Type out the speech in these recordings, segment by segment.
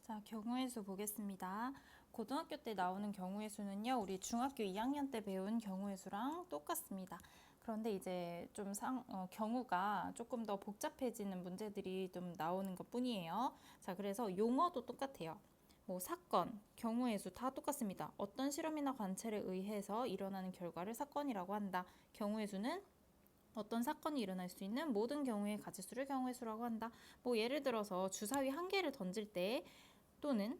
자, 경우의 수 보겠습니다. 고등학교 때 나오는 경우의 수는요, 우리 중학교 2학년 때 배운 경우의 수랑 똑같습니다. 그런데 이제 좀 경우가 조금 더 복잡해지는 문제들이 좀 나오는 것 뿐이에요. 자, 그래서 용어도 똑같아요. 뭐 사건, 경우의 수 다 똑같습니다. 어떤 실험이나 관찰에 의해서 일어나는 결과를 사건이라고 한다. 경우의 수는 어떤 사건이 일어날 수 있는 모든 경우의 가지수를 경우의 수라고 한다. 뭐 예를 들어서 주사위 한 개를 던질 때 또는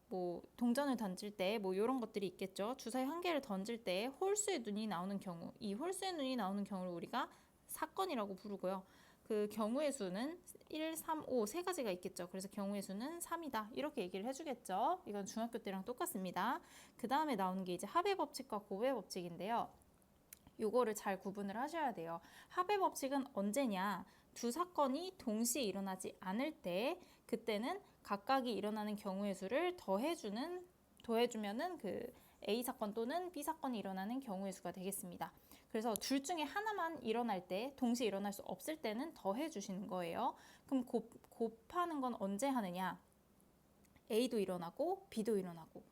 뭐 동전을 던질 때 뭐 이런 것들이 있겠죠. 주사위 한 개를 던질 때 홀수의 눈이 나오는 경우, 이 홀수의 눈이 나오는 경우를 우리가 사건이라고 부르고요. 그 경우의 수는 1, 3, 5 세 가지가 있겠죠. 그래서 경우의 수는 3이다. 이렇게 얘기를 해주겠죠. 이건 중학교 때랑 똑같습니다. 그 다음에 나오는 게 이제 합의 법칙과 고의 법칙인데요. 요거를 잘 구분을 하셔야 돼요. 합의 법칙은 언제냐? 두 사건이 동시에 일어나지 않을 때, 그때는 각각이 일어나는 경우의 수를 더해주면은 그 A 사건 또는 B 사건이 일어나는 경우의 수가 되겠습니다. 그래서 둘 중에 하나만 일어날 때, 동시에 일어날 수 없을 때는 더해주시는 거예요. 그럼 곱하는 건 언제 하느냐? A도 일어나고 B도 일어나고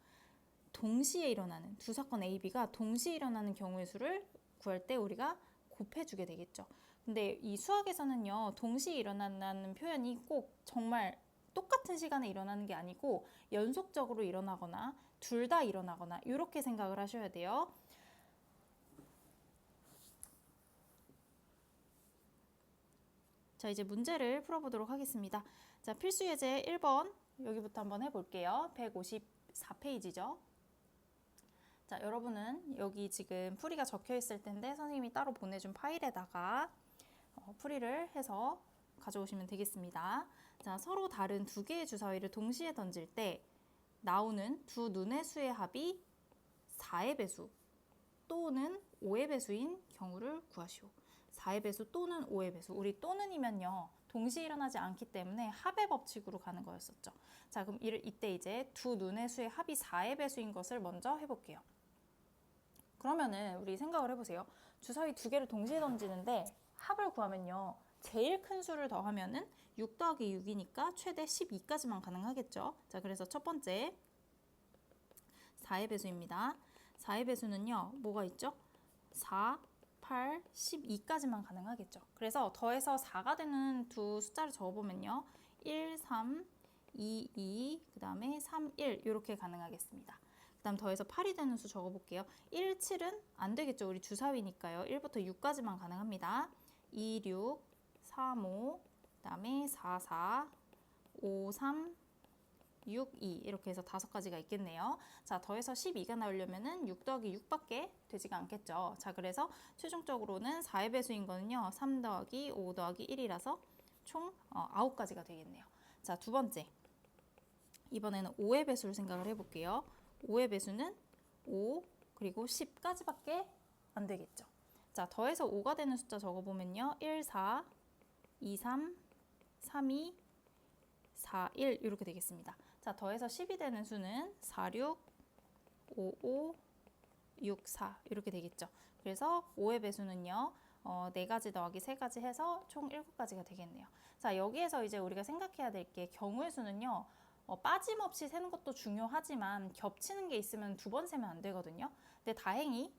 동시에 일어나는 두 사건 A, B가 동시에 일어나는 경우의 수를 구할 때 우리가 곱해주게 되겠죠. 근데 이 수학에서는요, 동시에 일어난다는 표현이 꼭 정말 똑같은 시간에 일어나는 게 아니고 연속적으로 일어나거나 둘 다 일어나거나 이렇게 생각을 하셔야 돼요. 자, 이제 문제를 풀어보도록 하겠습니다. 자, 필수 예제 1번 여기부터 한번 해볼게요. 154페이지죠. 자, 여러분은 여기 지금 풀이가 적혀 있을 텐데 선생님이 따로 보내준 파일에다가 풀이를 해서 가져오시면 되겠습니다. 자, 서로 다른 두 개의 주사위를 동시에 던질 때 나오는 두 눈의 수의 합이 4의 배수 또는 5의 배수인 경우를 구하시오. 4의 배수 또는 5의 배수. 우리 또는이면요, 동시에 일어나지 않기 때문에 합의 법칙으로 가는 거였었죠. 자, 그럼 이때 이제 두 눈의 수의 합이 4의 배수인 것을 먼저 해볼게요. 그러면은 우리 생각을 해보세요. 주사위 두 개를 동시에 던지는데 합을 구하면요, 제일 큰 수를 더하면은 6 더하기 6이니까 최대 12까지만 가능하겠죠. 자, 그래서 첫 번째 4의 배수입니다. 4의 배수는요, 뭐가 있죠? 4, 8, 12까지만 가능하겠죠. 그래서 더해서 4가 되는 두 숫자를 적어보면요, 1, 3, 2, 2, 그 다음에 3, 1 이렇게 가능하겠습니다. 그 다음 더해서 8이 되는 수 적어볼게요. 1, 7은 안 되겠죠. 우리 주사위니까요. 1부터 6까지만 가능합니다. 2, 6, 3, 5, 그 다음에 4, 4, 5, 3, 6, 2 이렇게 해서 5가지가 있겠네요. 자, 더해서 12가 나오려면은 6 더하기 6밖에 되지가 않겠죠. 자, 그래서 최종적으로는 4의 배수인 거는요, 3 더하기 5 더하기 1이라서 총 9가지가 되겠네요. 자, 두 번째. 이번에는 5의 배수를 생각을 해볼게요. 5의 배수는 5 그리고 10까지밖에 안 되겠죠. 자, 더해서 5가 되는 숫자 적어보면요, 1, 4, 2, 3, 3, 2, 4, 1 이렇게 되겠습니다. 자, 더해서 10이 되는 수는 4, 6, 5, 5, 6, 4 이렇게 되겠죠. 그래서 5의 배수는요, 4가지 더하기 3가지 해서 총 7가지가 되겠네요. 자, 여기에서 이제 우리가 생각해야 될 게 경우의 수는요, 빠짐없이 세는 것도 중요하지만 겹치는 게 있으면 두 번 세면 안 되거든요. 근데 다행히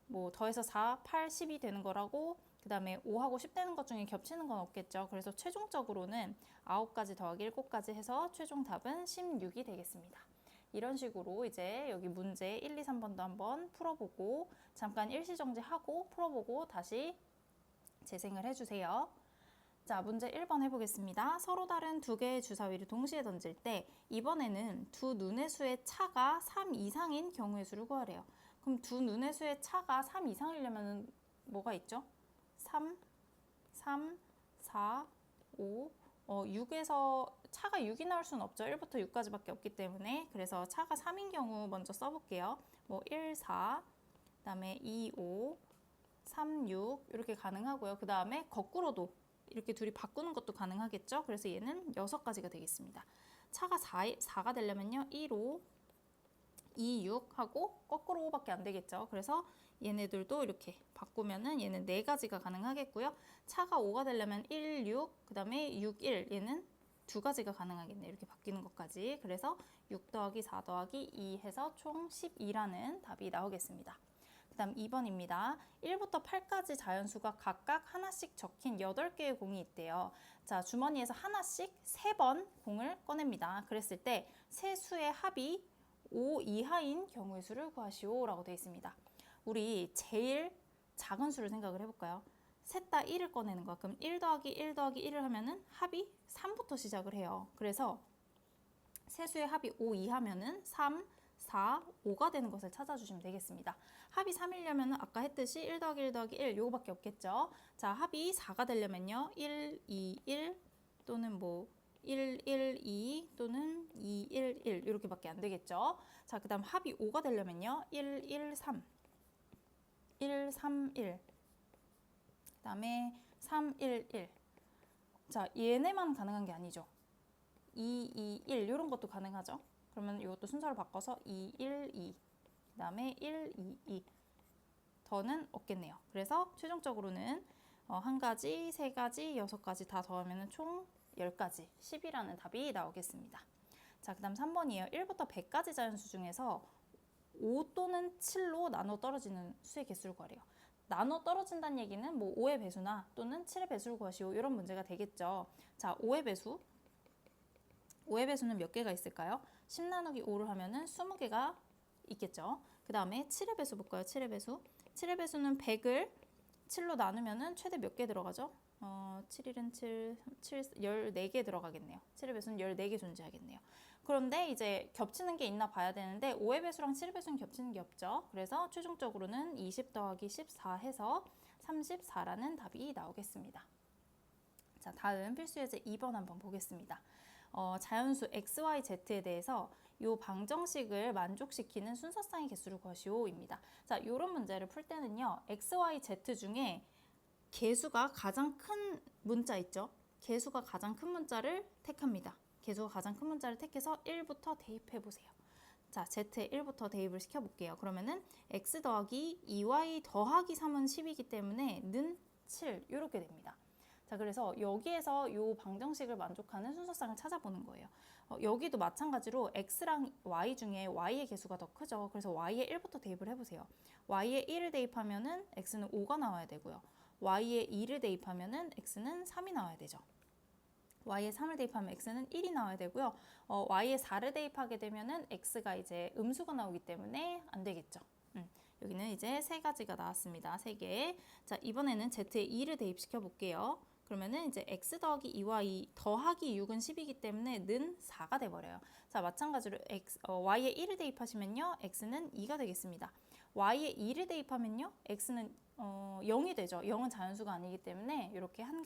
뭐 더해서 4, 8, 10이 되는 거라고 그 다음에 5하고 10 되는 것 중에 겹치는 건 없겠죠. 그래서 최종적으로는 9가지 더하기 7가지 해서 최종 답은 16이 되겠습니다. 이런 식으로 이제 여기 문제 1, 2, 3번도 한번 풀어보고 잠깐 일시정지하고 풀어보고 다시 재생을 해주세요. 자, 문제 1번 해보겠습니다. 서로 다른 두 개의 주사위를 동시에 던질 때 이번에는 두 눈의 수의 차가 3 이상인 경우의 수를 구하래요. 그럼 두 눈의 수의 차가 3 이상이려면 뭐가 있죠? 3, 3, 4, 5, 6에서 차가 6이 나올 수는 없죠. 1부터 6까지밖에 없기 때문에. 그래서 차가 3인 경우 먼저 써볼게요. 뭐 1, 4, 그 다음에 2, 5, 3, 6 이렇게 가능하고요. 그 다음에 거꾸로도 이렇게 둘이 바꾸는 것도 가능하겠죠. 그래서 얘는 6가지가 되겠습니다. 차가 4가 되려면요, 1, 5, 2, 6 하고 거꾸로 5밖에 안 되겠죠. 그래서 얘네들도 이렇게 바꾸면은 얘는 4가지가 가능하겠고요. 차가 5가 되려면 1, 6, 그 다음에 6, 1 얘는 두 가지가 가능하겠네요. 이렇게 바뀌는 것까지. 그래서 6 더하기 4 더하기 2 해서 총 12라는 답이 나오겠습니다. 그 다음 2번입니다. 1부터 8까지 자연수가 각각 하나씩 적힌 8개의 공이 있대요. 자, 주머니에서 하나씩 3번 공을 꺼냅니다. 그랬을 때 세 수의 합이 5 이하인 경우의 수를 구하시오 라고 되어 있습니다. 우리 제일 작은 수를 생각을 해볼까요? 셋 다 1을 꺼내는 거야. 그럼 1 더하기 1 더하기 1을 하면은 합이 3부터 시작을 해요. 그래서 세 수의 합이 5 이하면은 3, 4, 5가 되는 것을 찾아주시면 되겠습니다. 합이 3이려면 아까 했듯이 1 더하기 1 더하기 1 요거밖에 없겠죠. 자, 합이 4가 되려면요. 1, 2, 1 또는 뭐 1, 1, 2 또는 2, 1, 1 이렇게 밖에 안 되겠죠. 자, 그 다음 합이 5가 되려면요. 1, 1, 3 1, 3, 1 그 다음에 3, 1, 1 자, 얘네만 가능한 게 아니죠. 2, 2, 1 이런 것도 가능하죠. 그러면 이것도 순서를 바꿔서 2, 1, 2 그 다음에 1, 2, 2 더는 없겠네요. 그래서 최종적으로는 한 가지, 세 가지, 6가지 다 더하면 총 10가지, 10이라는 답이 나오겠습니다. 자, 그 다음 3번이에요. 1부터 100까지 자연수 중에서 5 또는 7로 나눠 떨어지는 수의 개수를 구하래요. 나눠 떨어진다는 얘기는 뭐 5의 배수나 또는 7의 배수를 구하시오 이런 문제가 되겠죠. 자, 5의 배수. 5의 배수는 몇 개가 있을까요? 10 나누기 5를 하면은 20개가 있겠죠. 그 다음에 7의 배수 볼까요? 7의 배수. 7의 배수는 100을 7로 나누면은 최대 몇 개 들어가죠? 7일은 7, 14개 들어가겠네요. 7의 배수는 14개 존재하겠네요. 그런데 이제 겹치는 게 있나 봐야 되는데 5의 배수랑 7의 배수는 겹치는 게 없죠. 그래서 최종적으로는 20 더하기 14 해서 34라는 답이 나오겠습니다. 자, 다음 필수 예제 2번 한번 보겠습니다. 자연수 x, y, z에 대해서 이 방정식을 만족시키는 순서쌍의 개수를 구하시오입니다. 자, 이런 문제를 풀 때는요. x, y, z 중에 개수가 가장 큰 문자 있죠? 개수가 가장 큰 문자를 택합니다. 개수가 가장 큰 문자를 택해서 1부터 대입해 보세요. 자, z에 1부터 대입을 시켜볼게요. 그러면은 x 더하기 2y 더하기 3은 10이기 때문에 는 7 이렇게 됩니다. 자, 그래서 여기에서 이 방정식을 만족하는 순서쌍을 찾아보는 거예요. 여기도 마찬가지로 x랑 y 중에 y의 개수가 더 크죠. 그래서 y에 1부터 대입을 해보세요. y에 1을 대입하면은 x는 5가 나와야 되고요. y에 2를 대입하면은 x는 3이 나와야 되죠. y에 3을 대입하면 x는 1이 나와야 되고요. y에 4를 대입하게 되면은 x가 이제 음수가 나오기 때문에 안 되겠죠. 여기는 이제 세 가지가 나왔습니다. 세 개. 자, 이번에는 z에 2를 대입시켜 볼게요. 그러면은 이제 x 더하기 2y 더하기 6은 10이기 때문에 는 4가 돼버려요. 자, 마찬가지로 y에 1을 대입하시면요. x는 2가 되겠습니다. y에 2를 대입하면요. x는 0이 되죠. 0은 자연수가 아니기 때문에 이렇게 한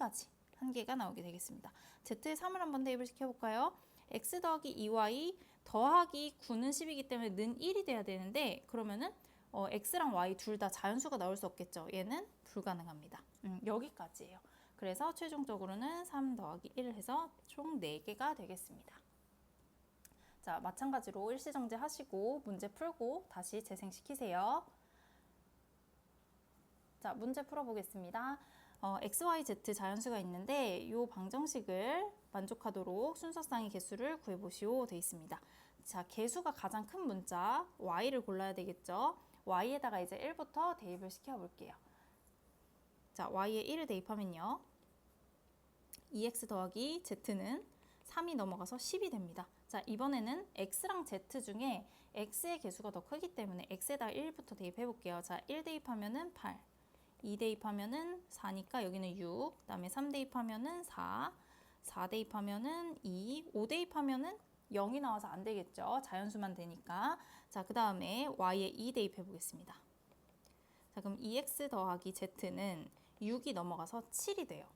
개가 나오게 되겠습니다. z에 3을 한번 대입을 시켜볼까요? x 더하기 2y 더하기 9는 10이기 때문에 는 1이 돼야 되는데 그러면은 x랑 y 둘 다 자연수가 나올 수 없겠죠. 얘는 불가능합니다. 여기까지예요. 그래서 최종적으로는 3 더하기 1을 해서 총 4개가 되겠습니다. 자, 마찬가지로 일시정지 하시고 문제 풀고 다시 재생시키세요. 자, 문제 풀어보겠습니다. x, y, z 자연수가 있는데 이 방정식을 만족하도록 순서쌍의 개수를 구해보시오 되어 있습니다. 자, 개수가 가장 큰 문자 y를 골라야 되겠죠. y에다가 이제 1부터 대입을 시켜볼게요. 자, y에 1을 대입하면요. 2x 더하기 z는 3이 넘어가서 10이 됩니다. 자, 이번에는 x랑 z 중에 x의 개수가 더 크기 때문에 x에다 1부터 대입해 볼게요. 자, 1 대입하면은 8, 2 대입하면은 4니까 여기는 6, 그 다음에 3 대입하면은 4, 4 대입하면은 2, 5 대입하면은 0이 나와서 안 되겠죠. 자연수만 되니까. 자, 그 다음에 y에 2 대입해 보겠습니다. 자, 그럼 2x 더하기 z는 6이 넘어가서 7이 돼요.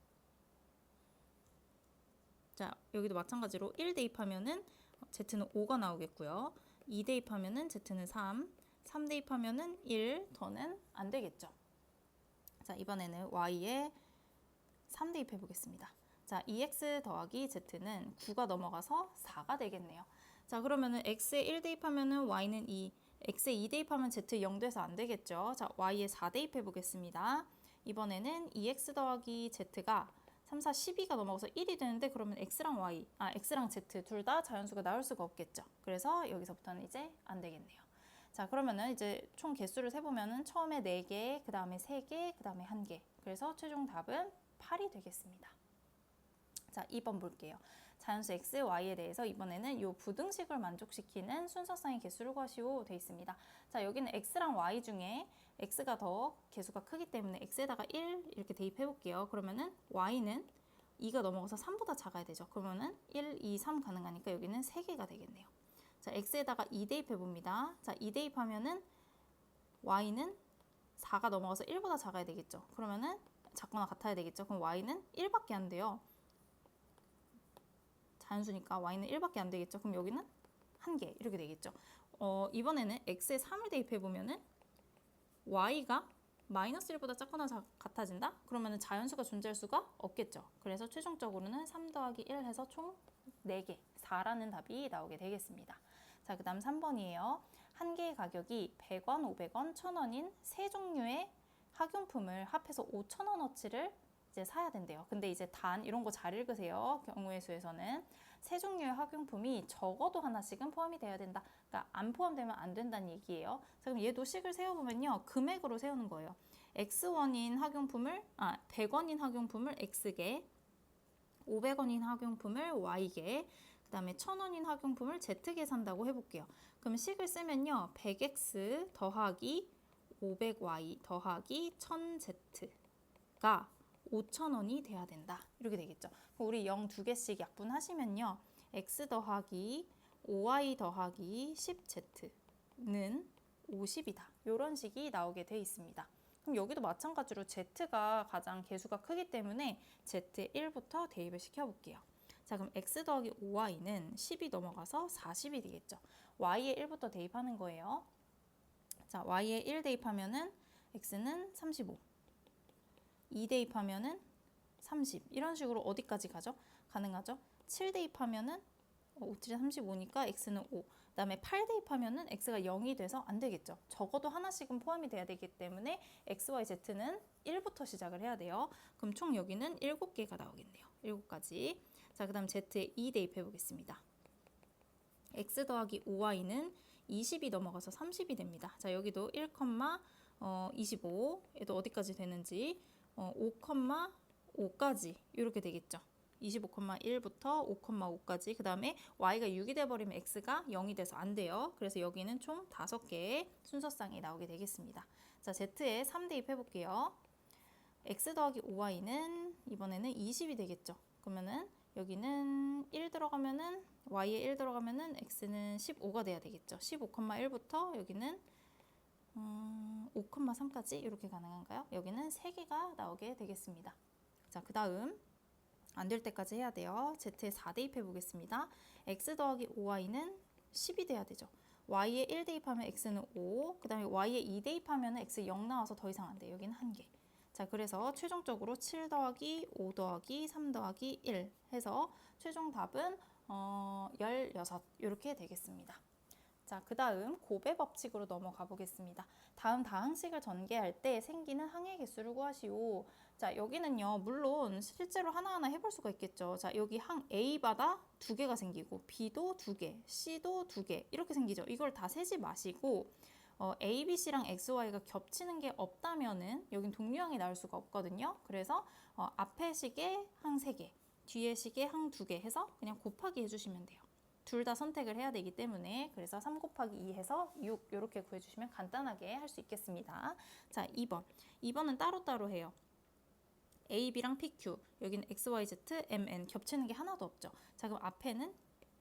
자, 여기도 마찬가지로 1 대입하면은 z는 5가 나오겠고요. 2 대입하면은 z는 3, 3 대입하면은 1 더는 안 되겠죠. 자, 이번에는 y에 3 대입해 보겠습니다. 자, 2x 더하기 z는 9가 넘어가서 4가 되겠네요. 자, 그러면은 x에 1 대입하면은 y는 2, x에 2 대입하면 z 0 돼서 안 되겠죠. 자, y에 4 대입해 보겠습니다. 이번에는 2x 더하기 z가 3, 4, 12가 넘어가서 1이 되는데 그러면 x랑 z 둘 다 자연수가 나올 수가 없겠죠. 그래서 여기서부터는 이제 안 되겠네요. 자, 그러면은 이제 총 개수를 세보면은 처음에 4개, 그 다음에 3개, 그 다음에 1개. 그래서 최종 답은 8이 되겠습니다. 자, 2번 볼게요. 자연수 x, y에 대해서 이번에는 이 부등식을 만족시키는 순서상의 개수를 구하시오 돼 있습니다. 자, 여기는 x랑 y 중에 x가 더 개수가 크기 때문에 x에다가 1 이렇게 대입해 볼게요. 그러면은 y는 2가 넘어가서 3보다 작아야 되죠. 그러면은 1, 2, 3 가능하니까 여기는 3개가 되겠네요. 자, x에다가 2 대입해 봅니다. 자, 2 대입하면은 y는 4가 넘어가서 1보다 작아야 되겠죠. 그러면은 작거나 같아야 되겠죠. 그럼 y는 1밖에 안 돼요. 자연수니까 y는 1밖에 안 되겠죠. 그럼 여기는 1개 이렇게 되겠죠. 이번에는 x에 3을 대입해 보면은 y가 마이너스 1보다 작거나 같아진다? 그러면 자연수가 존재할 수가 없겠죠. 그래서 최종적으로는 3 더하기 1 해서 총 4개, 4라는 답이 나오게 되겠습니다. 자, 그 다음 3번이에요. 한 개의 가격이 100원, 500원, 1000원인 세 종류의 학용품을 합해서 5,000원어치를 이제 사야 된대요. 근데 이제 단 이런 거 잘 읽으세요. 경우의 수에서는 세 종류의 학용품이 적어도 하나씩은 포함이 돼야 된다. 그러니까 안 포함되면 안 된다는 얘기예요. 자, 그럼 얘도 식을 세워보면요. 금액으로 세우는 거예요. X1인 학용품을 100원인 학용품을 X개, 500원인 학용품을 Y개, 그 다음에 1000원인 학용품을 Z개 산다고 해볼게요. 그럼 식을 쓰면요. 100X 더하기 500Y 더하기 1000Z가 5,000원이 돼야 된다. 이렇게 되겠죠. 우리 0 2개씩 약분하시면요. x 더하기 5y 더하기 10z는 50이다. 이런 식이 나오게 돼 있습니다. 그럼 여기도 마찬가지로 z가 가장 개수가 크기 때문에 z에 1부터 대입을 시켜볼게요. 자, 그럼 x 더하기 5y는 10이 넘어가서 40이 되겠죠. y에 1부터 대입하는 거예요. 자, y에 1 대입하면은 x는 35. 2 대입하면은 30. 이런 식으로 어디까지 가죠? 가능하죠? 7 대입하면은 5, 7, 35니까 x는 5. 그다음에 8 대입하면은 x가 0이 돼서 안 되겠죠. 적어도 하나씩은 포함이 돼야 되기 때문에 x, y, z는 1부터 시작을 해야 돼요. 그럼 총 여기는 7개가 나오겠네요. 7가지. 자, 그다음 z에 2 대입해 보겠습니다. x 더하기 5y는 20이 넘어가서 30이 됩니다. 자, 여기도 1,25 얘도 어디까지 되는지 5,5까지 이렇게 되겠죠. 25,1부터 5,5까지. 그 다음에 y가 6이 돼버리면 x가 0이 돼서 안 돼요. 그래서 여기는 총 5개의 순서쌍이 나오게 되겠습니다. 자, z에 3 대입해 볼게요. x 더하기 5y는 이번에는 20이 되겠죠. 그러면은 여기는 1 들어가면은 y에 1 들어가면은 x는 15가 돼야 되겠죠. 15,1부터 여기는 5,3까지 이렇게 가능한가요? 여기는 3개가 나오게 되겠습니다. 자, 그 다음 안 될 때까지 해야 돼요. z에 4 대입해 보겠습니다. x 더하기 5y는 10이 돼야 되죠. y에 1 대입하면 x는 5, 그 다음에 y에 2 대입하면 x 0 나와서 더 이상 안 돼요. 여기는 1개. 자, 그래서 최종적으로 7 더하기 5 더하기 3 더하기 1 해서 최종 답은 16 이렇게 되겠습니다. 자, 그 다음 곱의 법칙으로 넘어가 보겠습니다. 다음 다항식을 전개할 때 생기는 항의 개수를 구하시오. 자, 여기는요, 물론 실제로 하나하나 해볼 수가 있겠죠. 자, 여기 항 A마다 2개가 생기고 B도 2개, C도 2개 이렇게 생기죠. 이걸 다 세지 마시고 A, B, C랑 X, Y가 겹치는 게 없다면은 여긴 동류항이 나올 수가 없거든요. 그래서 앞에 식에 항 3개, 뒤에 식에 항 2개 해서 그냥 곱하기 해주시면 돼요. 둘 다 선택을 해야 되기 때문에 그래서 3 곱하기 2 해서 6 이렇게 구해주시면 간단하게 할 수 있겠습니다. 자, 2번. 2번은 따로따로 해요. A, B랑 PQ 여기는 X, Y, Z, M, N 겹치는 게 하나도 없죠. 자, 그럼 앞에는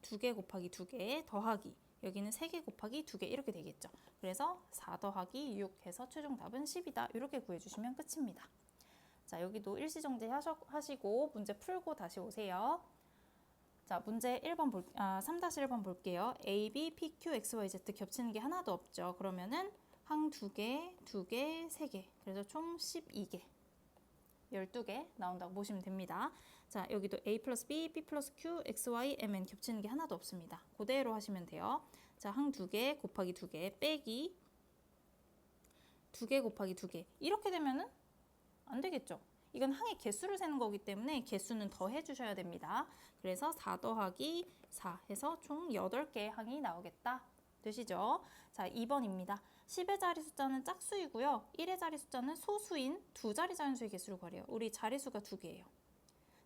2개 곱하기 2개 더하기 여기는 3개 곱하기 2개 이렇게 되겠죠. 그래서 4 더하기 6 해서 최종 답은 10이다. 이렇게 구해주시면 끝입니다. 자, 여기도 일시정지 하시고 문제 풀고 다시 오세요. 자, 문제 3-1번 볼게요. A, B, P, Q, X, Y, Z 겹치는 게 하나도 없죠. 그러면은 항 2개, 2개, 3개. 그래서 총 12개. 12개 나온다고 보시면 됩니다. 자, 여기도 A 플러스 B, B 플러스 Q, X, Y, M, N 겹치는 게 하나도 없습니다. 그대로 하시면 돼요. 자, 항 2개 곱하기 2개 빼기 2개 곱하기 2개. 이렇게 되면은 안 되겠죠. 이건 항의 개수를 세는 거기 때문에 개수는 더 해주셔야 됩니다. 그래서 4 더하기 4 해서 총 8개의 항이 나오겠다. 되시죠? 자, 2번입니다. 10의 자리 숫자는 짝수이고요. 1의 자리 숫자는 소수인 두 자리 자연수의 개수를 구하래요. 우리 자리수가 2개예요.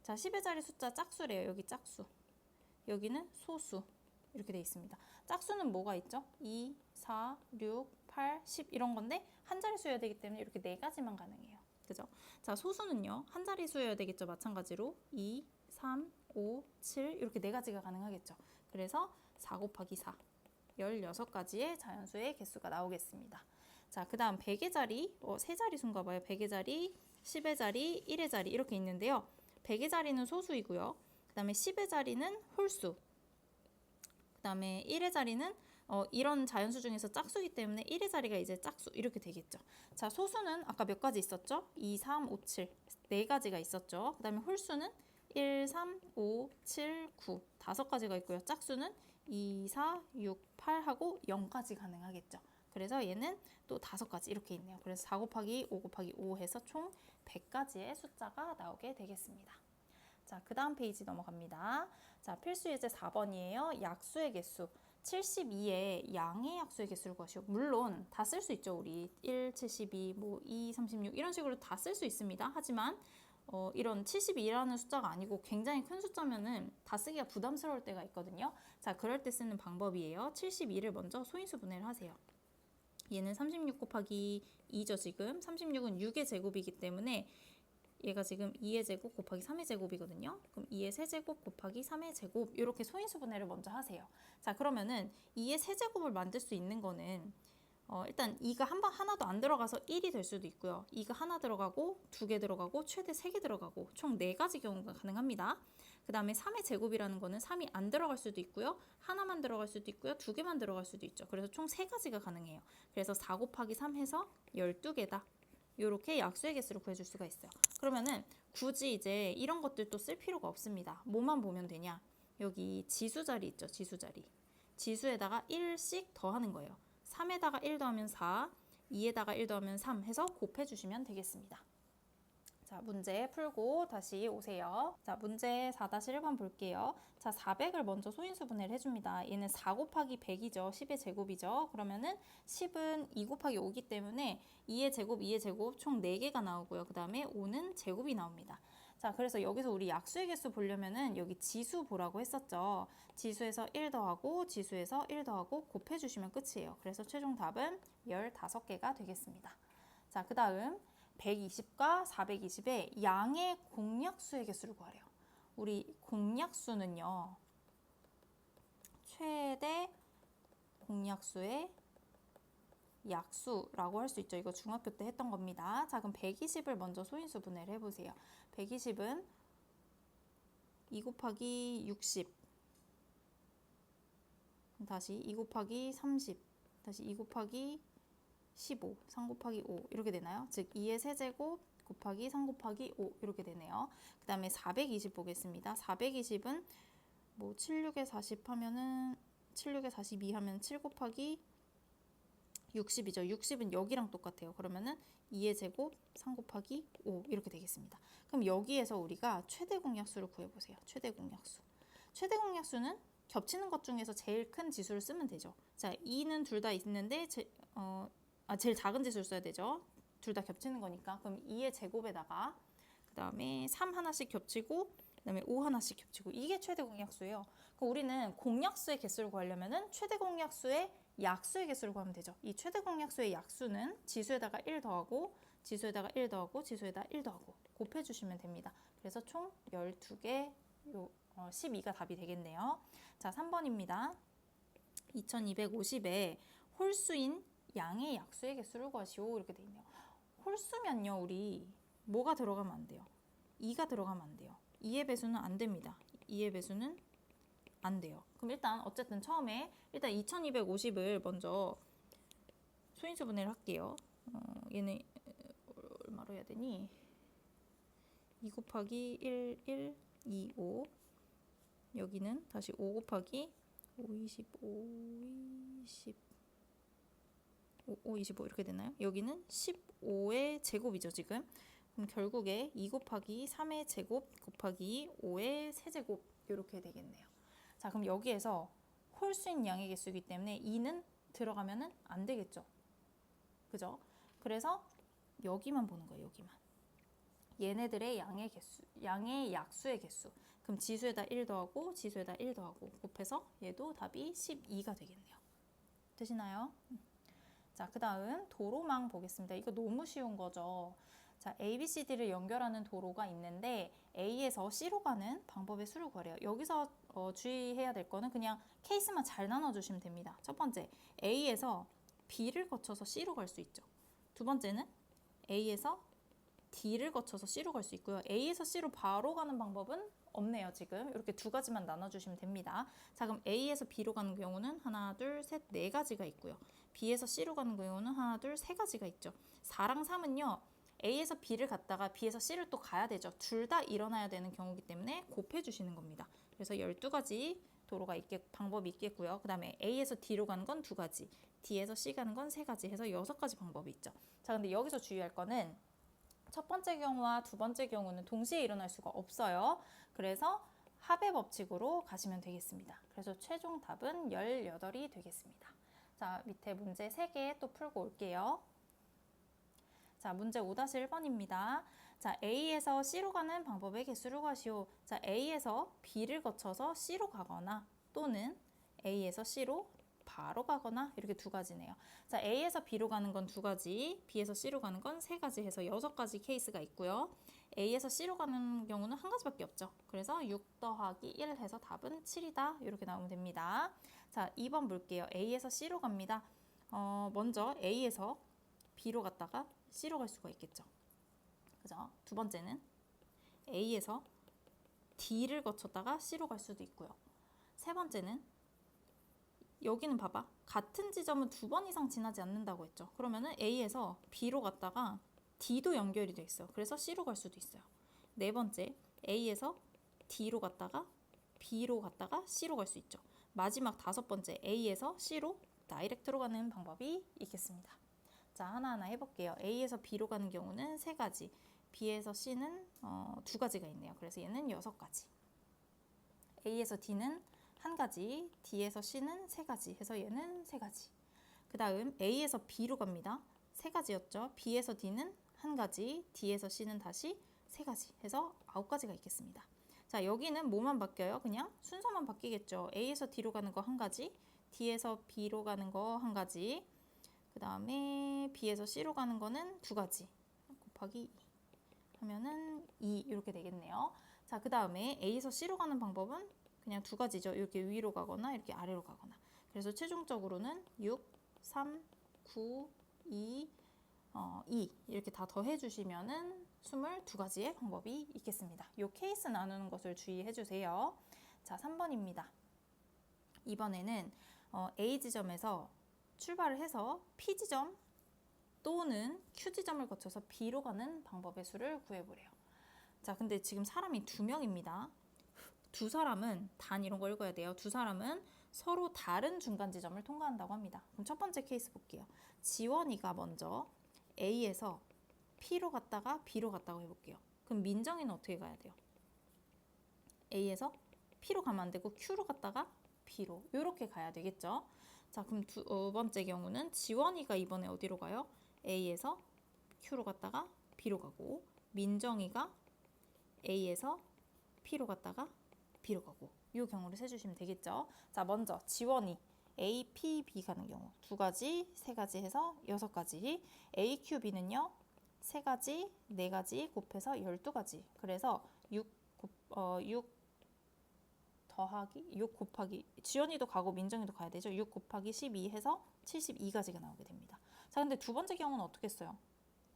자, 10의 자리 숫자 짝수래요. 여기 짝수. 여기는 소수. 이렇게 돼 있습니다. 짝수는 뭐가 있죠? 2, 4, 6, 8, 10 이런 건데 한 자리수여야 되기 때문에 이렇게 4가지만 가능해요. 그죠? 자, 소수는요. 한 자리수여야 되겠죠. 마찬가지로 2, 3, 5, 7 이렇게 4가지가 가능하겠죠. 그래서 4 곱하기 4 16가지의 자연수의 개수가 나오겠습니다. 자, 그 다음 100의 자리, 3자리수인가 봐요. 100의 자리, 10의 자리, 1의 자리 이렇게 있는데요. 100의 자리는 소수이고요. 그 다음에 10의 자리는 홀수. 그 다음에 1의 자리는 이런 자연수 중에서 짝수이기 때문에 1의 자리가 이제 짝수 이렇게 되겠죠. 자, 소수는 아까 몇 가지 있었죠? 2, 3, 5, 7 4가지가 있었죠. 그 다음에 홀수는 1, 3, 5, 7, 9 5가지가 있고요. 짝수는 2, 4, 6, 8하고 0까지 가능하겠죠. 그래서 얘는 또 5가지 이렇게 있네요. 그래서 4 곱하기 5 곱하기 5 해서 총 100가지의 숫자가 나오게 되겠습니다. 자, 그 다음 페이지 넘어갑니다. 자, 필수 예제 4번이에요. 약수의 개수. 72의 양의 약수의 개수를 구하시오. 물론 다 쓸 수 있죠. 우리 1, 72, 뭐 2, 36 이런 식으로 다 쓸 수 있습니다. 하지만 이런 72라는 숫자가 아니고 굉장히 큰 숫자면은 다 쓰기가 부담스러울 때가 있거든요. 자, 그럴 때 쓰는 방법이에요. 72를 먼저 소인수 분해를 하세요. 얘는 36 곱하기 2죠, 지금. 36은 6의 제곱이기 때문에 얘가 지금 2의 제곱 곱하기 3의 제곱이거든요. 그럼 2의 세제곱 곱하기 3의 제곱 이렇게 소인수 분해를 먼저 하세요. 자, 그러면은 2의 세제곱을 만들 수 있는 거는 일단 2가 하나도 안 들어가서 1이 될 수도 있고요. 2가 하나 들어가고 2개 들어가고 최대 3개 들어가고 총 4가지 경우가 가능합니다. 그 다음에 3의 제곱이라는 거는 3이 안 들어갈 수도 있고요. 하나만 들어갈 수도 있고요. 2개만 들어갈 수도 있죠. 그래서 총 3가지가 가능해요. 그래서 4 곱하기 3 해서 12개다. 이렇게 약수의 개수를 구해줄 수가 있어요. 그러면은 굳이 이제 이런 것들도 쓸 필요가 없습니다. 뭐만 보면 되냐? 여기 지수 자리 있죠. 지수 자리. 지수에다가 1씩 더하는 거예요. 3에다가 1 더하면 4, 2에다가 1 더하면 3 해서 곱해주시면 되겠습니다. 자, 문제 풀고 다시 오세요. 자, 문제 4-1번 볼게요. 자, 400을 먼저 소인수 분해를 해줍니다. 얘는 4 곱하기 100이죠. 10의 제곱이죠. 그러면은 10은 2 곱하기 5기 때문에 2의 제곱, 2의 제곱 총 4개가 나오고요. 그 다음에 5는 제곱이 나옵니다. 자, 그래서 여기서 우리 약수의 개수 보려면은 여기 지수 보라고 했었죠. 지수에서 1 더하고 지수에서 1 더하고 곱해주시면 끝이에요. 그래서 최종 답은 15개가 되겠습니다. 자, 그 다음 120과 420의 양의 공약수의 개수를 구하래요. 우리 공약수는요. 최대 공약수의 약수라고 할 수 있죠. 이거 중학교 때 했던 겁니다. 자, 그럼 120을 먼저 소인수 분해를 해보세요. 120은 2 곱하기 60 다시 2 곱하기 30 다시 2 곱하기 15, 3 곱하기 5 이렇게 되나요? 즉 2의 세제곱 곱하기 3 곱하기 5 이렇게 되네요. 그 다음에 420 보겠습니다. 420은 뭐 76에 40 하면은 76에 42 하면 7 곱하기 60이죠. 60은 여기랑 똑같아요. 그러면은 2의 제곱 3 곱하기 5 이렇게 되겠습니다. 그럼 여기에서 우리가 최대 공약수를 구해보세요. 최대 공약수. 최대 공약수는 겹치는 것 중에서 제일 큰 지수를 쓰면 되죠. 자, 2는 둘 다 있는데 제일 작은 지수를 써야 되죠. 둘 다 겹치는 거니까. 그럼 2의 제곱에다가 그 다음에 3 하나씩 겹치고 그 다음에 5 하나씩 겹치고 이게 최대 공약수예요. 그럼 우리는 공약수의 개수를 구하려면은 최대 공약수의 약수의 개수를 구하면 되죠. 이 최대 공약수의 약수는 지수에다가 1 더하고 지수에다가 1 더하고 지수에다가 1 더하고 곱해주시면 됩니다. 그래서 총 12개 12가 답이 되겠네요. 자, 3번입니다. 2250에 홀수인 양의 약수의 개수를 구하시오 이렇게 돼 있네요. 홀수면요 우리 뭐가 들어가면 안 돼요? 2가 들어가면 안 돼요. 2의 배수는 안 됩니다. 2의 배수는 안 돼요. 그럼 일단 어쨌든 처음에 일단 2250을 먼저 소인수 분해를 할게요. 얘는 얼마로 해야 되니? 2 곱하기 1, 1, 2, 5 여기는 다시 5 곱하기 5, 25, 20 5, 25 이렇게 되나요? 여기는 15의 제곱이죠 지금. 그럼 결국에 2 곱하기 3의 제곱 곱하기 5의 세제곱 이렇게 되겠네요. 자, 그럼 여기에서 홀수인 양의 개수이기 때문에 2는 들어가면은 안 되겠죠. 그죠? 그래서 여기만 보는 거예요. 여기만. 얘네들의 양의 개수, 양의 약수의 개수. 그럼 지수에다 1 더하고 지수에다 1 더하고 곱해서 얘도 답이 12가 되겠네요. 되시나요? 자, 그 다음 도로망 보겠습니다. 이거 너무 쉬운 거죠. 자, A, B, C, D를 연결하는 도로가 있는데 A에서 C로 가는 방법의 수를 구하래요. 여기서 주의해야 될 거는 그냥 케이스만 잘 나눠주시면 됩니다. 첫 번째, A에서 B를 거쳐서 C로 갈 수 있죠. 두 번째는 A에서 D를 거쳐서 C로 갈 수 있고요. A에서 C로 바로 가는 방법은 없네요. 지금 이렇게 두 가지만 나눠주시면 됩니다. 자, 그럼 A에서 B로 가는 경우는 하나, 둘, 셋, 네 가지가 있고요. B에서 C로 가는 경우는 하나, 둘, 세 가지가 있죠. 4랑 3은요. A에서 B를 갔다가 B에서 C를 또 가야 되죠. 둘 다 일어나야 되는 경우이기 때문에 곱해 주시는 겁니다. 그래서 12가지 도로가 방법이 있겠고요. 그 다음에 A에서 D로 가는 건 2가지, D에서 C 가는 건 3가지 해서 6가지 방법이 있죠. 자, 근데 여기서 주의할 거는 첫 번째 경우와 두 번째 경우는 동시에 일어날 수가 없어요. 그래서 합의 법칙으로 가시면 되겠습니다. 그래서 최종 답은 18이 되겠습니다. 자, 밑에 문제 3개 또 풀고 올게요. 자, 문제 5-1번입니다. 자, A에서 C로 가는 방법의 개수를 구하시오. 자, A에서 B를 거쳐서 C로 가거나 또는 A에서 C로 바로 가거나 이렇게 두 가지네요. 자, A에서 B로 가는 건 2가지, B에서 C로 가는 건 3가지 해서 6가지 케이스가 있고요. A에서 C로 가는 경우는 한 가지밖에 없죠. 그래서 6 더하기 1 해서 답은 7이다. 이렇게 나오면 됩니다. 자, 2번 볼게요. A에서 C로 갑니다. 먼저 A에서 B로 갔다가 C로 갈 수가 있겠죠. 그죠? 두 번째는 A에서 D를 거쳤다가 C로 갈 수도 있고요. 세 번째는 여기는 봐봐. 같은 지점은 2번 이상 지나지 않는다고 했죠. 그러면은 A에서 B로 갔다가 D도 연결이 돼 있어요. 그래서 C로 갈 수도 있어요. 네 번째, A에서 D로 갔다가 B로 갔다가 C로 갈 수 있죠. 마지막 5번째, A에서 C로 다이렉트로 가는 방법이 있겠습니다. 자, 하나하나 해볼게요. A에서 B로 가는 경우는 3가지, B에서 C는 2가지가 있네요. 그래서 얘는 6가지. A에서 D는 1가지, D에서 C는 3가지 해서 얘는 3가지. 그 다음 A에서 B로 갑니다. 3가지였죠. B에서 D는 1가지, D에서 C는 다시 3가지 해서 9가지가 있겠습니다. 자, 여기는 뭐만 바뀌어요? 그냥 순서만 바뀌겠죠. A에서 D로 가는 거 1가지, D에서 B로 가는 거 1가지, 그 다음에 B에서 C로 가는 거는 2가지 곱하기 2 하면은 2 이렇게 되겠네요. 자, 그 다음에 A에서 C로 가는 방법은 그냥 2가지죠. 이렇게 위로 가거나 이렇게 아래로 가거나. 그래서 최종적으로는 6, 3, 9, 2, 2 이렇게 다 더해 주시면은 22가지의 방법이 있겠습니다. 이 케이스 나누는 것을 주의해 주세요. 자, 3번입니다. 이번에는 A 지점에서 출발을 해서 P 지점 또는 Q 지점을 거쳐서 B로 가는 방법의 수를 구해보래요. 자, 근데 지금 사람이 2명입니다. 두 사람은 단 이런 거 읽어야 돼요. 두 사람은 서로 다른 중간 지점을 통과한다고 합니다. 그럼 첫 번째 케이스 볼게요. 지원이가 먼저 A에서 P로 갔다가 B로 갔다고 해볼게요. 그럼 민정이는 어떻게 가야 돼요? A에서 P로 가면 안 되고 Q로 갔다가 B로 이렇게 가야 되겠죠. 자, 그럼 두 번째 경우는 지원이가 이번에 어디로 가요? A에서 Q로 갔다가 B로 가고, 민정이가 A에서 P로 갔다가 B로 가고, 이 경우를 세주시면 되겠죠. 자, 먼저 지원이 A, P, B 가는 경우 2가지, 3가지 해서 6가지. A, Q, B는요 3가지, 4가지 곱해서 12가지. 그래서 6 곱하기 지연이도 가고 민정이도 가야 되죠. 6 곱하기 12 해서 72가지가 나오게 됩니다. 자, 근데 두 번째 경우는 어떻게 했어요?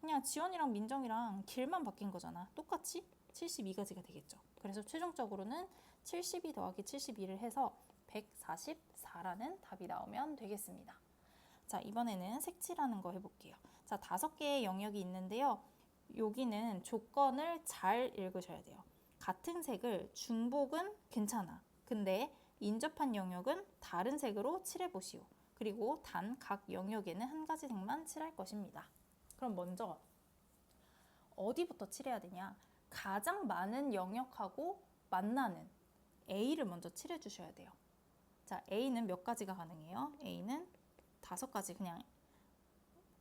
그냥 지연이랑 민정이랑 길만 바뀐 거잖아. 똑같이 72가지가 되겠죠. 그래서 최종적으로는 72 더하기 72를 해서 144라는 답이 나오면 되겠습니다. 자, 이번에는 색칠하는 거 해볼게요. 자, 5개의 영역이 있는데요. 여기는 조건을 잘 읽으셔야 돼요. 같은 색을 중복은 괜찮아. 근데 인접한 영역은 다른 색으로 칠해보시오. 그리고 단 각 영역에는 한 가지 색만 칠할 것입니다. 그럼 먼저 어디부터 칠해야 되냐? 가장 많은 영역하고 만나는 A를 먼저 칠해 주셔야 돼요. 자, A는 몇 가지가 가능해요? A는 5가지. 그냥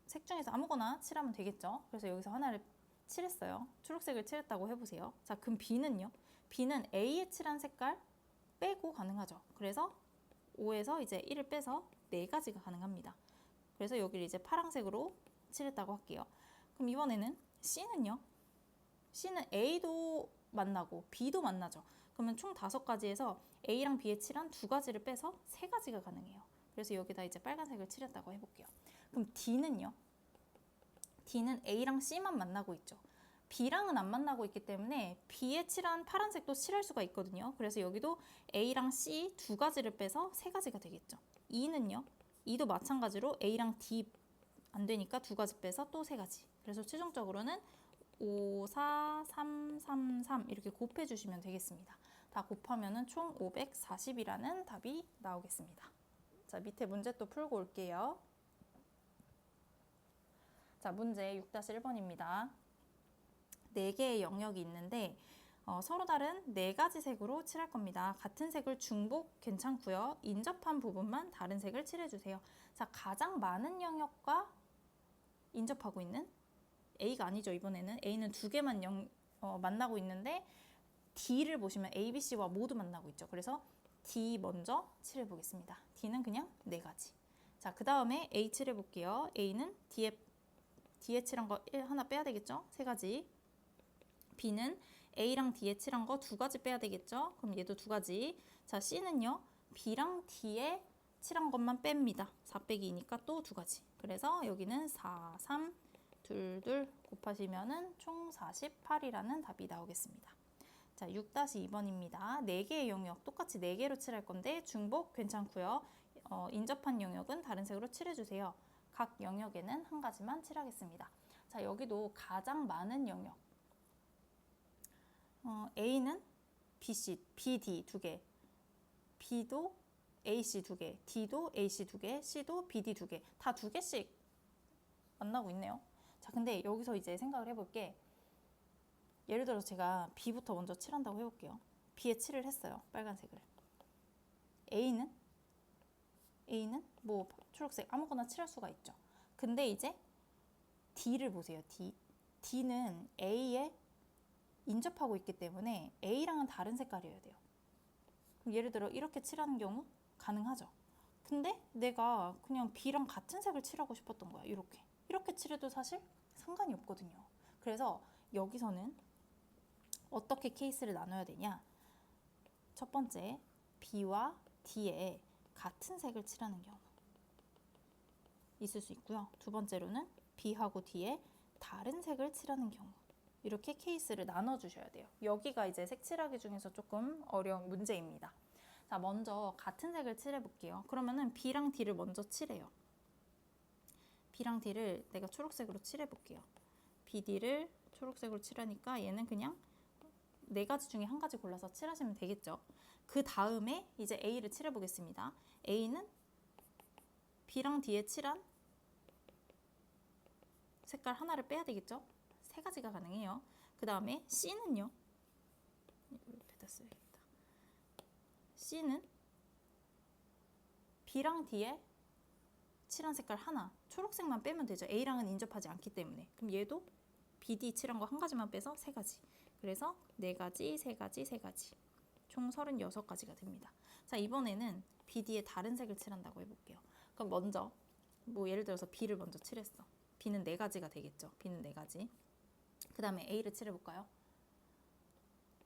색 중에서 아무거나 칠하면 되겠죠. 그래서 여기서 하나를 칠했어요. 초록색을 칠했다고 해보세요. 자, 그럼 B는요? B는 A에 칠한 색깔 빼고 가능하죠. 그래서 5에서 이제 1을 빼서 4가지가 가능합니다. 그래서 여기를 이제 파란색으로 칠했다고 할게요. 그럼 이번에는 C는요? C는 A도 만나고 B도 만나죠. 그러면 총 5가지에서 A랑 B에 칠한 2가지를 빼서 3가지가 가능해요. 그래서 여기다 이제 빨간색을 칠했다고 해볼게요. 그럼 D는요? D는 A랑 C만 만나고 있죠. B랑은 안 만나고 있기 때문에 B에 칠한 파란색도 칠할 수가 있거든요. 그래서 여기도 A랑 C 2가지를 빼서 3가지가 되겠죠. E는요? E도 마찬가지로 A랑 D 안 되니까 2가지 빼서 또 3가지. 그래서 최종적으로는 5, 4, 3, 3, 3 이렇게 곱해주시면 되겠습니다. 다 곱하면은 총 540이라는 답이 나오겠습니다. 자, 밑에 문제 또 풀고 올게요. 자, 문제 6-1번입니다. 4개의 영역이 있는데 서로 다른 4가지 색으로 칠할 겁니다. 같은 색을 중복 괜찮고요. 인접한 부분만 다른 색을 칠해주세요. 자, 가장 많은 영역과 인접하고 있는 A가 아니죠. 이번에는 A는 2개만 만나고 있는데 D를 보시면 A, B, C와 모두 만나고 있죠. 그래서 D 먼저 칠해보겠습니다. D는 그냥 4가지. 자, 그 다음에 A 칠해볼게요. A는 D에 칠한 거 하나 빼야 되겠죠? 3가지. B는 A랑 D에 칠한 거 2가지 빼야 되겠죠? 그럼 얘도 2가지. 자, C는요. B랑 D에 칠한 것만 뺍니다. 4 빼기 2니까 또 2가지. 그래서 여기는 4, 3, 2, 2 곱하시면은 총 48이라는 답이 나오겠습니다. 자, 6-2번입니다. 4개의 영역 똑같이 4개로 칠할 건데 중복 괜찮고요. 인접한 영역은 다른 색으로 칠해주세요. 각 영역에는 한 가지만 칠하겠습니다. 자, 여기도 가장 많은 영역. A는 BC, BD 2개, B도 AC 2개, D도 AC 2개, C도 BD 2개, 다 2개씩 만나고 있네요. 자, 근데 여기서 이제 생각을 해볼게. 예를 들어서 제가 B부터 먼저 칠한다고 해볼게요. B에 칠을 했어요. 빨간색을. A는 뭐 초록색 아무거나 칠할 수가 있죠. 근데 이제 D를 보세요. D는 A에 인접하고 있기 때문에 A랑은 다른 색깔이어야 돼요. 그럼 예를 들어 이렇게 칠하는 경우 가능하죠. 근데 내가 그냥 B랑 같은 색을 칠하고 싶었던 거야. 이렇게 칠해도 사실 상관이 없거든요. 그래서 여기서는 어떻게 케이스를 나눠야 되냐? 첫 번째, B와 D에 같은 색을 칠하는 경우 있을 수 있고요. 두 번째로는 B하고 D에 다른 색을 칠하는 경우. 이렇게 케이스를 나눠주셔야 돼요. 여기가 이제 색칠하기 중에서 조금 어려운 문제입니다. 자, 먼저 같은 색을 칠해볼게요. 그러면은 B랑 D를 먼저 칠해요. B랑 D를 내가 초록색으로 칠해볼게요. BD를 초록색으로 칠하니까 얘는 그냥 4가지 중에 한 가지 골라서 칠하시면 되겠죠. 그 다음에 이제 A를 칠해보겠습니다. A는 B랑 D에 칠한 색깔 하나를 빼야 되겠죠. 3가지가 가능해요. 그 다음에 C는요. 옆에다 써야겠다. C는 B랑 D에 칠한 색깔 하나, 초록색만 빼면 되죠. A랑은 인접하지 않기 때문에. 그럼 얘도 BD 칠한 거 한 가지만 빼서 3가지. 그래서 4가지, 3가지, 3가지. 총 36가지가 됩니다. 자, 이번에는 BD에 다른 색을 칠한다고 해볼게요. 그럼 먼저 뭐 예를 들어서 B를 먼저 칠했어. B는 4가지가 되겠죠. B는 4가지. 그 다음에 A를 칠해볼까요?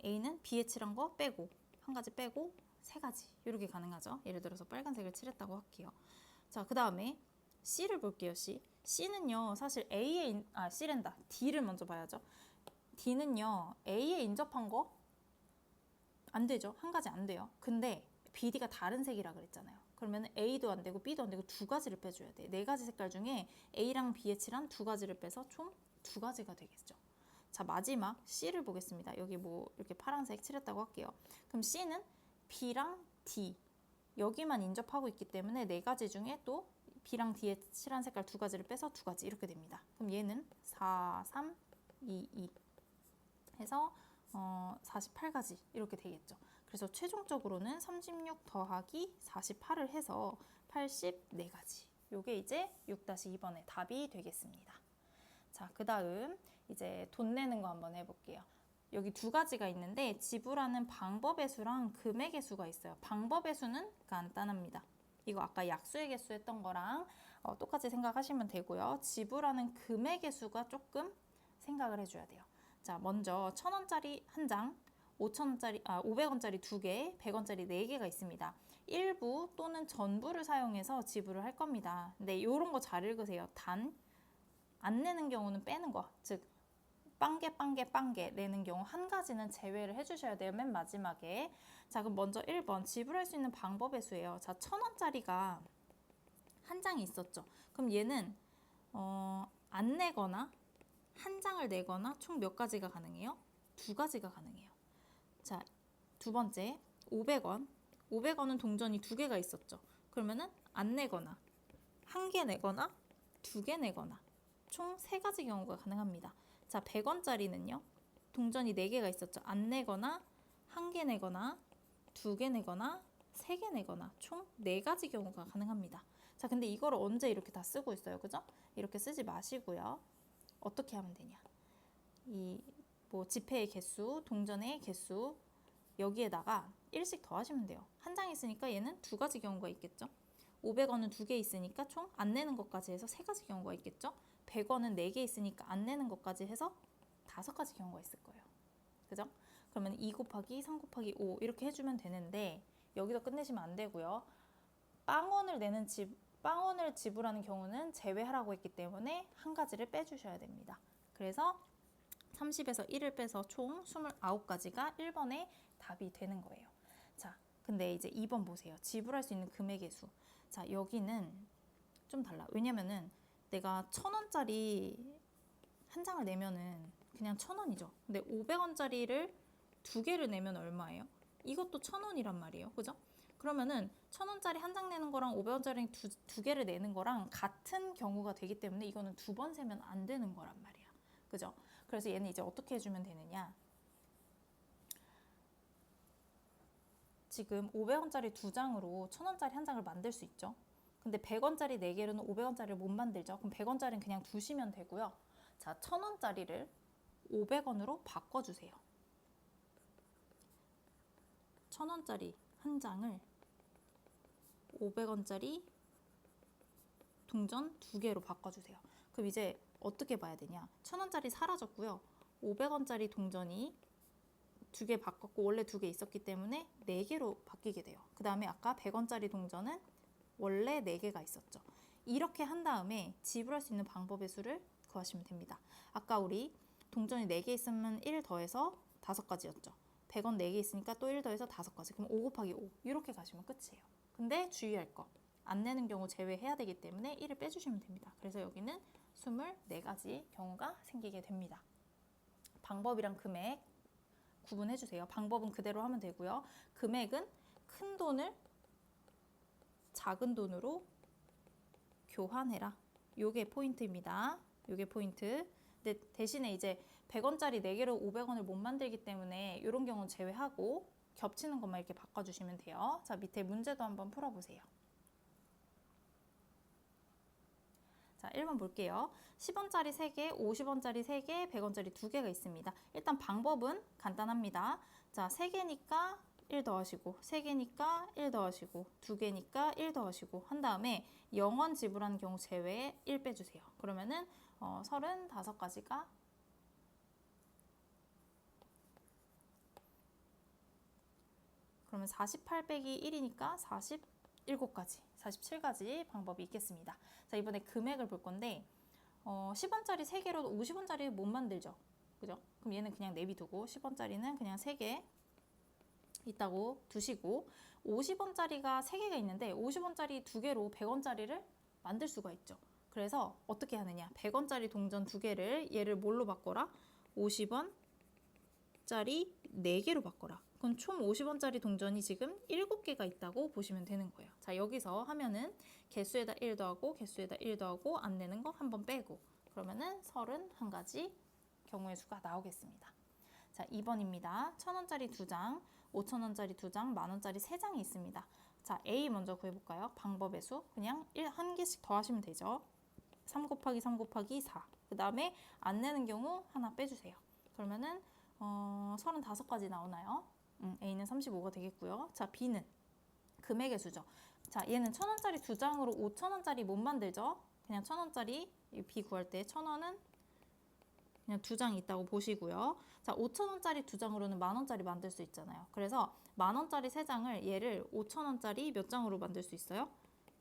A는 B에 칠한 거 빼고 한 가지 빼고 3가지 이렇게 가능하죠. 예를 들어서 빨간색을 칠했다고 할게요. 자, 그 다음에 C를 볼게요. C는요 사실 C랜다. D를 먼저 봐야죠. D는요 A에 인접한 거 안 되죠. 한 가지 안 돼요. 근데 BD가 다른 색이라 그랬잖아요. 그러면 A도 안 되고 B도 안 되고 2가지를 빼줘야 돼. 4가지 색깔 중에 A랑 B에 칠한 2가지를 빼서 총 2가지가 되겠죠. 자, 마지막 C를 보겠습니다. 여기 뭐 이렇게 파란색 칠했다고 할게요. 그럼 C는 B랑 D 여기만 인접하고 있기 때문에 4가지 중에 또 B랑 D에 칠한 색깔 2가지를 빼서 2가지 이렇게 됩니다. 그럼 얘는 4, 3, 2 해서 48가지 이렇게 되겠죠. 그래서 최종적으로는 36 더하기 48을 해서 84가지. 요게 이제 6-2번의 답이 되겠습니다. 자, 그 다음 이제 돈 내는 거 한번 해볼게요. 여기 두 가지가 있는데 지불하는 방법의 수랑 금액의 수가 있어요. 방법의 수는 간단합니다. 이거 아까 약수의 개수 했던 거랑 똑같이 생각하시면 되고요. 지불하는 금액의 수가 조금 생각을 해줘야 돼요. 자, 먼저 1,000원짜리 한 장, 500원짜리 두 개, 100원짜리 네 개가 있습니다. 일부 또는 전부를 사용해서 지불을 할 겁니다. 근데 이런 거 잘 읽으세요. 단, 안 내는 경우는 빼는 거, 즉 빵개 내는 경우 한 가지는 제외를 해주셔야 돼요. 맨 마지막에. 자, 그럼 먼저 1번 지불할 수 있는 방법의 수예요. 자, 1,000원짜리가 한 장이 있었죠. 그럼 얘는 안 내거나 한 장을 내거나 총 몇 가지가 가능해요? 두 가지가 가능해요. 자, 두 번째 500원. 500원은 동전이 두 개가 있었죠. 그러면은 안 내거나 한 개 내거나 두 개 내거나 총 세 가지 경우가 가능합니다. 자, 100원짜리는요. 동전이 4개가 있었죠. 안 내거나 한 개 내거나 두 개 내거나 세 개 내거나 총 4가지 경우가 가능합니다. 자, 근데 이거를 언제 이렇게 다 쓰고 있어요? 그죠? 이렇게 쓰지 마시고요. 어떻게 하면 되냐? 지폐의 개수, 동전의 개수 여기에다가 1씩 더하시면 돼요. 한 장 있으니까 얘는 두 가지 경우가 있겠죠. 500원은 두 개 있으니까 총 안 내는 것까지 해서 세 가지 경우가 있겠죠. 100원은 4개 있으니까 안 내는 것까지 해서 5가지 경우가 있을 거예요. 그죠? 그러면 2 곱하기 3 곱하기 5 이렇게 해주면 되는데 여기서 끝내시면 안 되고요. 빵원을 지불하는 경우는 제외하라고 했기 때문에 한 가지를 빼주셔야 됩니다. 그래서 30에서 1을 빼서 총 29가지가 1번의 답이 되는 거예요. 자, 근데 이제 2번 보세요. 지불할 수 있는 금액의 수. 자, 여기는 좀 달라. 왜냐면은 내가 1,000원짜리 한 장을 내면은 그냥 1,000원이죠. 근데 500원짜리를 두 개를 내면 얼마예요? 이것도 1,000원이란 말이에요. 그죠? 그러면은 1,000원짜리 한 장 내는 거랑 500원짜리 두 개를 내는 거랑 같은 경우가 되기 때문에 이거는 두 번 세면 안 되는 거란 말이야. 그죠? 그래서 얘는 이제 어떻게 해주면 되느냐? 지금 500원짜리 두 장으로 1,000원짜리 한 장을 만들 수 있죠. 근데 100원짜리 4개로는 500원짜리를 못 만들죠. 그럼 100원짜리는 그냥 두시면 되고요. 자, 1,000원짜리를 500원으로 바꿔주세요. 1,000원짜리 한 장을 500원짜리 동전 두 개로 바꿔주세요. 그럼 이제 어떻게 봐야 되냐? 1,000원짜리 사라졌고요. 500원짜리 동전이 두 개 바꿨고 원래 두 개 있었기 때문에 4개로 바뀌게 돼요. 그 다음에 아까 100원짜리 동전은 원래 4개가 있었죠. 이렇게 한 다음에 지불할 수 있는 방법의 수를 구하시면 됩니다. 아까 우리 동전이 4개 있으면 1 더해서 5가지였죠. 100원 4개 있으니까 또 1 더해서 5가지. 그럼 5 곱하기 5 이렇게 가시면 끝이에요. 근데 주의할 거. 안 내는 경우 제외해야 되기 때문에 1을 빼주시면 됩니다. 그래서 여기는 24가지 경우가 생기게 됩니다. 방법이랑 금액 구분해주세요. 방법은 그대로 하면 되고요. 금액은 큰 돈을 작은 돈으로 교환해라. 요게 포인트입니다. 요게 포인트. 근데 대신에 이제 100원짜리 4개로 500원을 못 만들기 때문에 이런 경우는 제외하고 겹치는 것만 이렇게 바꿔주시면 돼요. 자, 밑에 문제도 한번 풀어보세요. 자, 1번 볼게요. 10원짜리 3개, 50원짜리 3개, 100원짜리 2개가 있습니다. 일단 방법은 간단합니다. 자, 3개니까 1 더하시고, 3개니까 1 더하시고, 2개니까 1 더하시고 한 다음에 0원 지불하는 경우 제외에 1 빼주세요. 그러면은 35가지가 그러면 48 빼기 1이니까 47가지, 47가지 방법이 있겠습니다. 자, 이번에 금액을 볼 건데 10원짜리 3개로 50원짜리 못 만들죠. 그죠? 그럼 얘는 그냥 내비두고 10원짜리는 그냥 3개 있다고 두시고 50원짜리가 3개가 있는데 50원짜리 2개로 100원짜리를 만들 수가 있죠. 그래서 어떻게 하느냐? 100원짜리 동전 2개를 얘를 뭘로 바꿔라? 50원짜리 4개로 바꿔라. 그럼 총 50원짜리 동전이 지금 7개가 있다고 보시면 되는 거예요. 자, 여기서 하면은 개수에다 1 더하고 개수에다 1 더하고 안 내는 거 한 번 빼고 그러면은 31가지 경우의 수가 나오겠습니다. 자, 2번입니다. 1,000원짜리 2장, 5,000원짜리 2장, 만원짜리 3장이 있습니다. 자, A 먼저 구해볼까요? 방법의 수 그냥 한 개씩 더 하시면 되죠. 3 곱하기 3 곱하기 4. 그 다음에 안 내는 경우 하나 빼주세요. 그러면은 35가지 나오나요? A는 35가 되겠고요. 자, B는 금액의 수죠. 자, 얘는 1,000원짜리 2장으로 5,000원짜리 못 만들죠? 그냥 1,000원짜리 B 구할 때 1,000원은 그냥 2장 있다고 보시고요. 자, 5,000원짜리 2장으로는 만원짜리 만들 수 있잖아요. 그래서 만원짜리 3장을 얘를 5,000원짜리 몇 장으로 만들 수 있어요?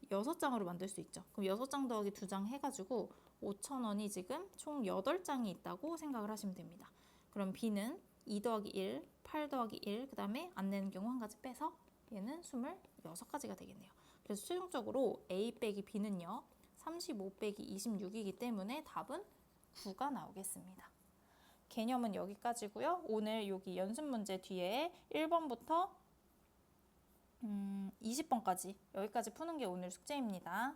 6장으로 만들 수 있죠. 그럼 6장 더하기 2장 해가지고 5,000원이 지금 총 8장이 있다고 생각을 하시면 됩니다. 그럼 B는 2 더하기 1, 8 더하기 1, 그 다음에 안 내는 경우 한 가지 빼서 얘는 26가지가 되겠네요. 그래서 최종적으로 A 빼기 B는요. 35 빼기 26이기 때문에 답은 9가 나오겠습니다. 개념은 여기까지고요. 오늘 여기 연습 문제 뒤에 1번부터 20번까지 여기까지 푸는 게 오늘 숙제입니다.